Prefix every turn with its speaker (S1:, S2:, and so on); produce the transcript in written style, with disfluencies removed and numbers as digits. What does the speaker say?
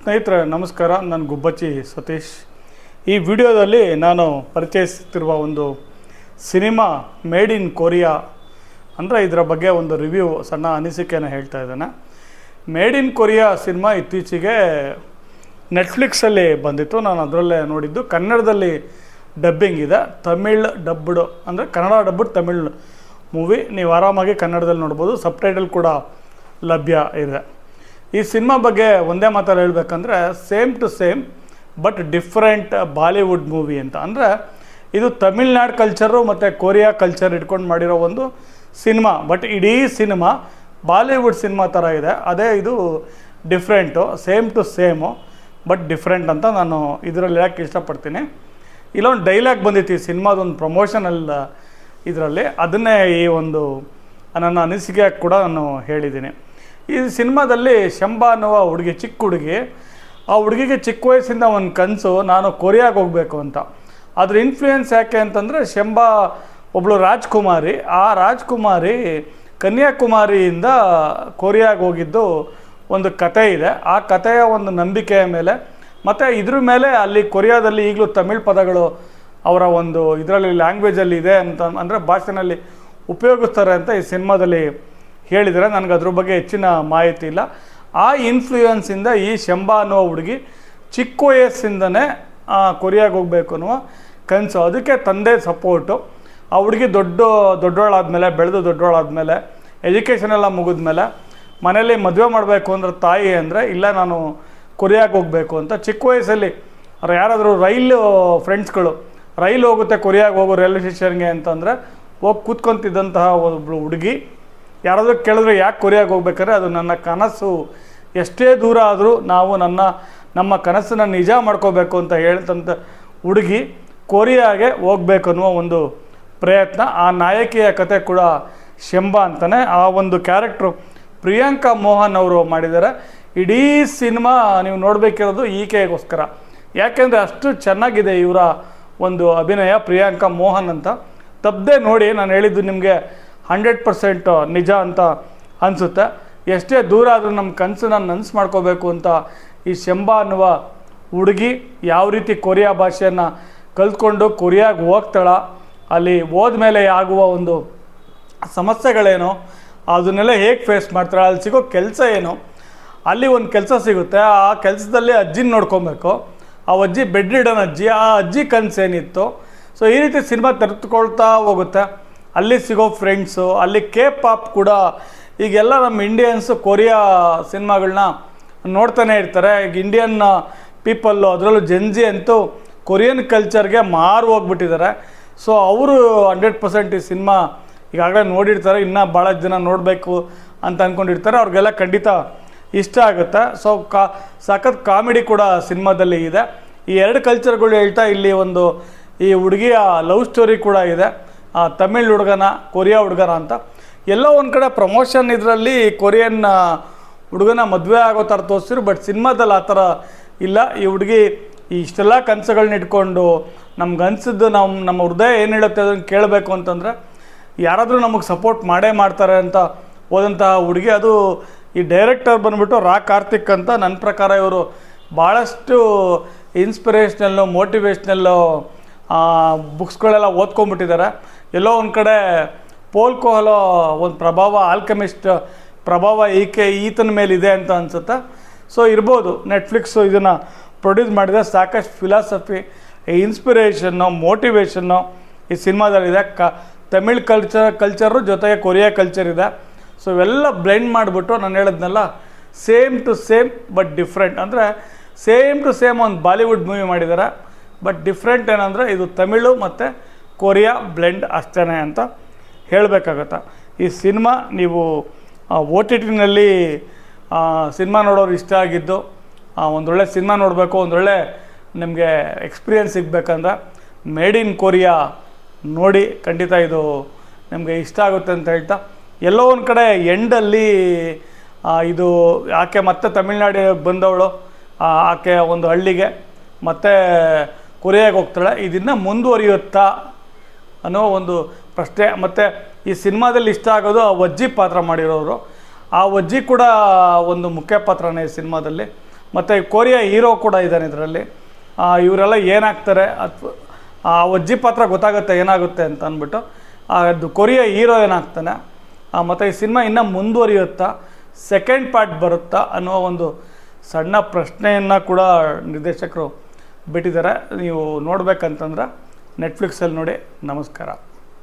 S1: ಸ್ನೇಹಿತರೆ ನಮಸ್ಕಾರ. ನಾನು ಗುಬ್ಬಚ್ಚಿ ಸತೀಶ್. ಈ ವಿಡಿಯೋದಲ್ಲಿ ನಾನು ಪರಿಚಯಿಸುತ್ತಿರುವ ಒಂದು ಸಿನಿಮಾ ಮೇಡ್ ಇನ್ ಕೊರಿಯಾ ಅಂದರೆ ಇದರ ಬಗ್ಗೆ ಒಂದು ರಿವ್ಯೂ ಸಣ್ಣ ಅನಿಸಿಕೆಯನ್ನು ಹೇಳ್ತಾ ಇದ್ದೇನೆ. ಮೇಡ್ ಇನ್ ಕೊರಿಯಾ ಸಿನಿಮಾ ಇತ್ತೀಚೆಗೆ ನೆಟ್ಫ್ಲಿಕ್ಸಲ್ಲಿ ಬಂದಿತ್ತು. ನಾನು ಅದರಲ್ಲೇ ನೋಡಿದ್ದು. ಕನ್ನಡದಲ್ಲಿ ಡಬ್ಬಿಂಗ್ ಇದೆ, ತಮಿಳ್ ಡಬ್ಡ್ ಅಂದರೆ ಕನ್ನಡ ಡಬ್ಡ್ ತಮಿಳ್ ಮೂವಿ. ನೀವು ಆರಾಮಾಗಿ ಕನ್ನಡದಲ್ಲಿ ನೋಡ್ಬೋದು. ಸಬ್ಟೈಟಲ್ ಕೂಡ ಲಭ್ಯ ಇದೆ. ಈ ಸಿನಿಮಾ ಬಗ್ಗೆ ಒಂದೇ ಮಾತಲ್ಲಿ ಹೇಳಬೇಕಂದ್ರೆ same to same but different Bollywood movie ಅಂತ. ಅಂದರೆ ಇದು ತಮಿಳ್ನಾಡು ಕಲ್ಚರು ಮತ್ತು ಕೊರಿಯಾ ಕಲ್ಚರ್ ಇಟ್ಕೊಂಡು ಮಾಡಿರೋ ಒಂದು ಸಿನಿಮಾ. ಬಟ್ ಇಡೀ ಸಿನಿಮಾ ಬಾಲಿವುಡ್ ಸಿನಿಮಾ ಥರ ಇದೆ. ಅದೇ ಇದು different, same to same but different ಅಂತ ನಾನು ಇದರಲ್ಲಿ ಹೇಳೋಕ್ಕೆ ಇಷ್ಟಪಡ್ತೀನಿ. ಇಲ್ಲೊಂದು ಡೈಲಾಗ್ ಬಂದಿತ್ತು ಈ ಸಿನಿಮಾದೊಂದು ಪ್ರಮೋಷನಲ್ ಇದರಲ್ಲಿ. ಅದನ್ನೇ ಈ ಒಂದು ನನ್ನ ಅನಿಸಿಕೆ ಕೂಡ ನಾನು ಹೇಳಿದ್ದೀನಿ. ಈ ಸಿನಿಮಾದಲ್ಲಿ ಶಂಬಾ ಅನ್ನುವ ಹುಡುಗಿ, ಚಿಕ್ಕ ಹುಡುಗಿ, ಆ ಹುಡುಗಿಗೆ ಚಿಕ್ಕ ವಯಸ್ಸಿಂದ ಒಂದು ಕನಸು ನಾನು ಕೊರಿಯಾಗೆ ಹೋಗಬೇಕು ಅಂತ. ಅದ್ರ ಇನ್ಫ್ಲೂಯೆನ್ಸ್ ಯಾಕೆ ಅಂತಂದರೆ ಶಂಬಾ ಒಬ್ಬಳು ರಾಜ್ಕುಮಾರಿ. ಆ ರಾಜ್ಕುಮಾರಿ ಕನ್ಯಾಕುಮಾರಿಯಿಂದ ಕೊರಿಯಾಗೆ ಹೋಗಿದ್ದು ಒಂದು ಕತೆ ಇದೆ. ಆ ಕಥೆಯ ಒಂದು ನಂಬಿಕೆಯ ಮೇಲೆ ಮತ್ತು ಇದ್ರ ಮೇಲೆ ಅಲ್ಲಿ ಕೊರಿಯಾದಲ್ಲಿ ಈಗಲೂ ತಮಿಳ್ ಪದಗಳು ಅವರ ಒಂದು ಇದರಲ್ಲಿ ಲ್ಯಾಂಗ್ವೇಜಲ್ಲಿ ಇದೆ ಅಂತ, ಅಂದರೆ ಭಾಷೆನಲ್ಲಿ ಉಪಯೋಗಿಸ್ತಾರೆ ಅಂತ ಈ ಸಿನಿಮಾದಲ್ಲಿ ಹೇಳಿದರೆ. ನನಗೆ ಅದ್ರ ಬಗ್ಗೆ ಹೆಚ್ಚಿನ ಮಾಹಿತಿ ಇಲ್ಲ. ಆ ಇನ್ಫ್ಲೂಯೆನ್ಸಿಂದ ಈ ಶಂಬಾ ಅನ್ನುವ ಹುಡುಗಿ ಚಿಕ್ಕ ವಯಸ್ಸಿಂದನೇ ಕೊರಿಯಾಗೆ ಹೋಗಬೇಕು ಅನ್ನುವ ಕನಸು. ಅದಕ್ಕೆ ತಂದೆ ಸಪೋರ್ಟು. ಆ ಹುಡುಗಿ ದೊಡ್ಡವಳಾದ್ಮೇಲೆ, ಬೆಳೆದು ದೊಡ್ಡವಳಾದ್ಮೇಲೆ, ಎಜುಕೇಷನ್ ಎಲ್ಲ ಮುಗಿದ್ಮೇಲೆ ಮನೇಲಿ ಮದುವೆ ಮಾಡಬೇಕು ಅಂದ್ರೆ ತಾಯಿ ಅಂದರೆ ಇಲ್ಲ ನಾನು ಕೊರಿಯಾಗೆ ಹೋಗಬೇಕು ಅಂತ. ಚಿಕ್ಕ ವಯಸ್ಸಲ್ಲಿ ಯಾರಾದರೂ ರೈಲು ಫ್ರೆಂಡ್ಸ್ಗಳು ರೈಲು ಹೋಗುತ್ತೆ ಕೊರಿಯಾಗೆ ಹೋಗೋ ರೈಲ್ವೆ ಸ್ಟೇಷನ್ಗೆ ಅಂತಂದರೆ ಹೋಗಿ ಕೂತ್ಕೊತಿದ್ದಂತಹ ಒಬ್ಬಳು ಹುಡುಗಿ ಯಾರಾದರೂ ಕೇಳಿದ್ರೆ ಯಾಕೆ ಕೊರಿಯಾಗೆ ಹೋಗ್ಬೇಕಾದ್ರೆ ಅದು ನನ್ನ ಕನಸು, ಎಷ್ಟೇ ದೂರ ಆದರೂ ನಾವು ನಮ್ಮ ಕನಸನ್ನು ನಿಜ ಮಾಡ್ಕೋಬೇಕು ಅಂತ ಹೇಳ್ತಂಥ ಹುಡುಗಿ ಕೊರಿಯಾಗೆ ಹೋಗ್ಬೇಕು ಅನ್ನುವ ಒಂದು ಪ್ರಯತ್ನ. ಆ ನಾಯಕಿಯ ಕತೆ ಕೂಡ ಶಂಬಾ ಅಂತಲೇ. ಆ ಒಂದು ಕ್ಯಾರೆಕ್ಟ್ರು ಪ್ರಿಯಾಂಕಾ ಮೋಹನ್ ಅವರು ಮಾಡಿದ್ದಾರೆ. ಇಡೀ ಸಿನಿಮಾ ನೀವು ನೋಡಬೇಕಿರೋದು ಈಕೆಗೋಸ್ಕರ. ಯಾಕೆಂದರೆ ಅಷ್ಟು ಚೆನ್ನಾಗಿದೆ ಇವರ ಒಂದು ಅಭಿನಯ. ಪ್ರಿಯಾಂಕಾ ಮೋಹನ್ ಅಂತ ತಪ್ಪದೆ ನೋಡಿ. ನಾನು ಹೇಳಿದ್ದು ನಿಮಗೆ 100% ನಿಜ ಅಂತ ಅನಿಸುತ್ತೆ. ಎಷ್ಟೇ ದೂರ ಆದರೂ ನಮ್ಮ ಕನಸನ್ನ ನನಸು ಮಾಡ್ಕೋಬೇಕು ಅಂತ ಈ ಶಂಬಾ ಅನ್ನುವ ಹುಡುಗಿ ಯಾವ ರೀತಿ ಕೊರಿಯಾ ಭಾಷೆಯನ್ನು ಕಲ್ತ್ಕೊಂಡು ಕೊರಿಯಾಗೆ ಹೋಗ್ತಾಳ, ಅಲ್ಲಿ ಹೋದ್ಮೇಲೆ ಆಗುವ ಒಂದು ಸಮಸ್ಯೆಗಳೇನು, ಅದನ್ನೆಲ್ಲ ಹೇಗೆ ಫೇಸ್ ಮಾಡ್ತಾಳೆ, ಅಲ್ಲಿ ಸಿಗೋ ಕೆಲಸ ಏನು, ಅಲ್ಲಿ ಒಂದು ಕೆಲಸ ಸಿಗುತ್ತೆ, ಆ ಕೆಲಸದಲ್ಲಿ ಅಜ್ಜಿನ ನೋಡ್ಕೊಬೇಕು, ಆ ಅಜ್ಜಿ ಬೆಡ್ ರಿಡನ್ ಅಜ್ಜಿ, ಆ ಅಜ್ಜಿ ಕನಸೇನಿತ್ತು. ಸೊ ಈ ರೀತಿ ಸಿನಿಮಾ ತೆರೆದುಕೊಳ್ತಾ ಹೋಗುತ್ತೆ. ಅಲ್ಲಿ ಸಿಗೋ ಫ್ರೆಂಡ್ಸು, ಅಲ್ಲಿ ಪಾಪ್ ಕೂಡ. ಈಗೆಲ್ಲ ನಮ್ಮ ಇಂಡಿಯನ್ಸು ಕೊರಿಯಾ ಸಿನಿಮಾಗಳನ್ನ ನೋಡ್ತಾನೆ ಇರ್ತಾರೆ. ಈಗ ಇಂಡಿಯನ್ ಪೀಪಲ್ಲು, ಅದರಲ್ಲೂ ಜೆನ್ಜಿ ಅಂತೂ ಕೊರಿಯನ್ ಕಲ್ಚರ್ಗೆ ಮಾರು ಹೋಗ್ಬಿಟ್ಟಿದ್ದಾರೆ. ಸೊ ಅವರು 100% ಈ ಸಿನಿಮಾ ಈಗಾಗಲೇ ನೋಡಿರ್ತಾರೆ. ಇನ್ನೂ ಭಾಳ ಜನ ನೋಡಬೇಕು ಅಂತ ಅಂದ್ಕೊಂಡಿರ್ತಾರೆ. ಅವ್ರಿಗೆಲ್ಲ ಖಂಡಿತ ಇಷ್ಟ ಆಗುತ್ತೆ. ಸೊ ಸಖತ್ ಕಾಮಿಡಿ ಕೂಡ ಸಿನಿಮಾದಲ್ಲಿ ಇದೆ. ಈ ಎರಡು ಕಲ್ಚರ್ಗಳು ಹೇಳ್ತಾ ಇಲ್ಲಿ ಒಂದು ಈ ಹುಡುಗಿಯ ಲವ್ ಸ್ಟೋರಿ ಕೂಡ ಇದೆ. ತಮಿಳ್ ಹುಡುಗನ ಕೊರಿಯಾ ಹುಡುಗನ ಅಂತ ಎಲ್ಲೋ ಒಂದು ಕಡೆ ಪ್ರಮೋಷನ್ ಇದರಲ್ಲಿ ಕೊರಿಯನ್ ಹುಡುಗನ ಮದುವೆ ಆಗೋ ಥರ ತೋರಿಸಿದ್ರು. ಬಟ್ ಸಿನಿಮಾದಲ್ಲಿ ಆ ಥರ ಇಲ್ಲ. ಈ ಹುಡುಗಿ ಇಷ್ಟೆಲ್ಲ ಕನಸುಗಳನ್ನ ಇಟ್ಕೊಂಡು ನಮ್ಗೆ ಅನಿಸಿದ್ದು ನಮ್ಮ ಹೃದಯ ಏನು ಹೇಳುತ್ತೆ ಅದನ್ನು ಕೇಳಬೇಕು ಅಂತಂದರೆ ಯಾರಾದರೂ ನಮಗೆ ಸಪೋರ್ಟ್ ಮಾಡೇ ಮಾಡ್ತಾರೆ ಅಂತ ಹೋದಂತಹ ಹುಡುಗಿ. ಅದು ಈ ಡೈರೆಕ್ಟರ್ ಬಂದುಬಿಟ್ಟು ಕಾರ್ತಿಕ್ ಅಂತ. ನನ್ನ ಪ್ರಕಾರ ಇವರು ಭಾಳಷ್ಟು ಇನ್ಸ್ಪಿರೇಷ್ನಲ್ಲು, ಮೋಟಿವೇಶ್ನಲ್ಲು ಬುಕ್ಸ್ಗಳೆಲ್ಲ ಓದ್ಕೊಂಡ್ಬಿಟ್ಟಿದ್ದಾರೆ. ಎಲ್ಲೋ ಒಂದು ಕಡೆ ಪೋಲ್ ಕೋಹಲೋ ಒಂದು ಪ್ರಭಾವ, ಆಲ್ಕೆಮಿಸ್ಟ್ ಪ್ರಭಾವ ಈತನ ಮೇಲಿದೆ ಅಂತ ಅನಿಸುತ್ತೆ. ಸೊ ಇರ್ಬೋದು. ನೆಟ್ಫ್ಲಿಕ್ಸು ಇದನ್ನು ಪ್ರೊಡ್ಯೂಸ್ ಮಾಡಿದೆ. ಸಾಕಷ್ಟು ಫಿಲಾಸಫಿ, ಇನ್ಸ್ಪಿರೇಷನ್ನು, ಮೋಟಿವೇಶನ್ನು ಈ ಸಿನಿಮಾದಲ್ಲಿದೆ. ತಮಿಳ್ ಕಲ್ಚರು ಜೊತೆಗೆ ಕೊರಿಯಾ ಕಲ್ಚರ್ ಇದೆ. ಸೊ ಇವೆಲ್ಲ ಬ್ಲೆಂಡ್ ಮಾಡಿಬಿಟ್ಟು ನಾನು ಹೇಳಿದ್ನಲ್ಲ, same to same but different. ಅಂದರೆ ಸೇಮ್ ಟು ಸೇಮ್ ಒಂದು ಬಾಲಿವುಡ್ ಮೂವಿ ಮಾಡಿದ್ದಾರೆ. ಬಟ್ ಡಿಫ್ರೆಂಟ್ ಏನಂದರೆ ಇದು ತಮಿಳು ಮತ್ತು ಕೊರಿಯಾ ಬ್ಲೆಂಡ್ ಅಷ್ಟೇ ಅಂತ ಹೇಳಬೇಕಾಗತ್ತೆ. ಈ ಸಿನಿಮಾ ನೀವು OTTನಲ್ಲಿ ಸಿನಿಮಾ ನೋಡೋರು ಇಷ್ಟ ಆಗಿದ್ದು, ಒಂದೊಳ್ಳೆ ಸಿನಿಮಾ ನೋಡಬೇಕು, ಒಂದೊಳ್ಳೆ ನಿಮಗೆ ಎಕ್ಸ್ಪೀರಿಯೆನ್ಸ್ ಸಿಗಬೇಕಂದ್ರೆ ಮೇಡ್ ಇನ್ ಕೊರಿಯಾ ನೋಡಿ. ಖಂಡಿತ ಇದು ನಿಮಗೆ ಇಷ್ಟ ಆಗುತ್ತೆ ಅಂತ ಹೇಳ್ತಾ, ಎಲ್ಲೋ ಒಂದು ಕಡೆ ಎಂಡಲ್ಲಿ ಇದು ಆಕೆ ಮತ್ತೆ ತಮಿಳ್ನಾಡಿಗೆ ಬಂದವಳು, ಆಕೆ ಒಂದು ಹಳ್ಳಿಗೆ ಮತ್ತೆ ಕೊರಿಯಾಗೆ ಹೋಗ್ತಾಳೆ, ಇದನ್ನು ಮುಂದುವರಿಯುತ್ತಾ ಅನ್ನೋ ಒಂದು ಪ್ರಶ್ನೆ. ಮತ್ತು ಈ ಸಿನಿಮಾದಲ್ಲಿ ಇಷ್ಟ ಆಗೋದು ಆ ಅಜ್ಜಿ ಪಾತ್ರ ಮಾಡಿರೋರು. ಆ ಅಜ್ಜಿ ಕೂಡ ಒಂದು ಮುಖ್ಯ ಪಾತ್ರನೇ ಈ ಸಿನಿಮಾದಲ್ಲಿ. ಮತ್ತು ಕೊರಿಯಾ ಹೀರೋ ಕೂಡ ಇದ್ದಾನೆ ಇದರಲ್ಲಿ. ಇವರೆಲ್ಲ ಏನಾಗ್ತಾರೆ ಅಥವಾ ಆ ಅಜ್ಜಿ ಪಾತ್ರ ಗೊತ್ತಾಗುತ್ತೆ ಏನಾಗುತ್ತೆ ಅಂತ ಅಂದ್ಬಿಟ್ಟು ಅದು ಕೊರಿಯಾ ಹೀರೋ ಏನಾಗ್ತಾನೆ, ಮತ್ತು ಈ ಸಿನಿಮಾ ಇನ್ನೂ ಮುಂದುವರಿಯುತ್ತಾ, ಸೆಕೆಂಡ್ ಪಾರ್ಟ್ ಬರುತ್ತಾ ಅನ್ನೋ ಒಂದು ಸಣ್ಣ ಪ್ರಶ್ನೆಯನ್ನು ಕೂಡ ನಿರ್ದೇಶಕರು ಬಿಟ್ಟಿದ್ದಾರೆ. ನೀವು ನೋಡಬೇಕಂತಂದ್ರೆ ನೆಟ್ಫ್ಲಿಕ್ಸಲ್ಲಿ ನೋಡಿ. ನಮಸ್ಕಾರ.